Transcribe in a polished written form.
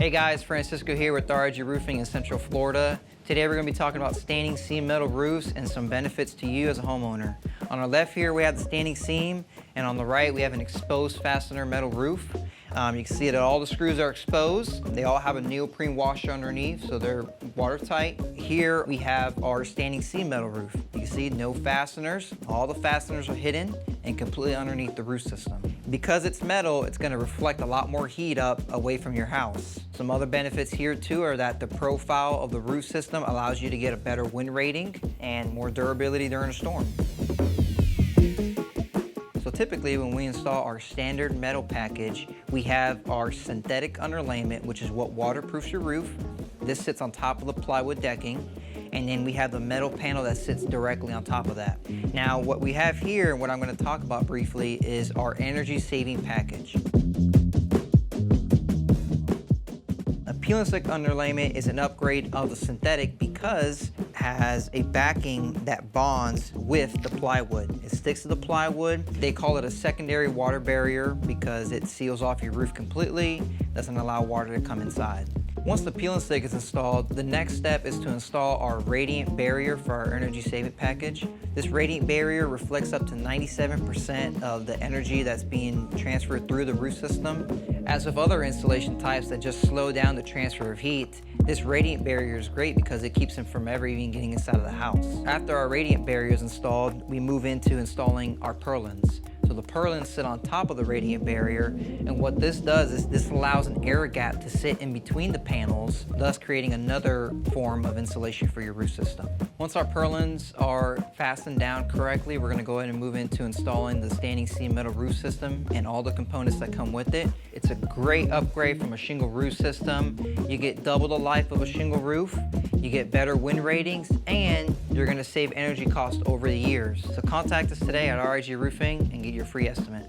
Hey guys, Francisco here with R.I.G Roofing in Central Florida. Today we're going to be talking about standing seam metal roofs and some benefits to you as a homeowner. On our left here we have the standing seam, and on the right we have an exposed fastener metal roof. You can see that all the screws are exposed. They all have a neoprene washer underneath, so they're watertight. Here we have our standing seam metal roof. You can see no fasteners. All the fasteners are hidden and completely underneath the roof system. Because it's metal, it's going to reflect a lot more heat up away from your house. Some other benefits here too are that the profile of the roof system allows you to get a better wind rating and more durability during a storm. So typically when we install our standard metal package, we have our synthetic underlayment, which is what waterproofs your roof. This sits on top of the plywood decking. And then we have the metal panel that sits directly on top of that. Now what we have here, and what I'm going to talk about briefly, is our energy saving package. A peel and stick underlayment is an upgrade of the synthetic because it has a backing that bonds with the plywood. It sticks to the plywood. They call it a secondary water barrier because it seals off your roof completely, doesn't allow water to come inside. Once the peel and stick is installed, the next step is to install our radiant barrier for our energy saving package. This radiant barrier reflects up to 97% of the energy that's being transferred through the roof system. As with other installation types that just slow down the transfer of heat, this radiant barrier is great because it keeps them from ever even getting inside of the house. After our radiant barrier is installed, we move into installing our purlins. So the purlins sit on top of the radiant barrier, and what this does is this allows an air gap to sit in between the panels, thus creating another form of insulation for your roof system. Once our purlins are fastened down correctly, we're going to go ahead and move into installing the standing seam metal roof system and all the components that come with it. It's a great upgrade from a shingle roof system. You get double the life of a shingle roof, you get better wind ratings, and you're going to save energy costs over the years. So contact us today at R.I.G Roofing and get your free estimate.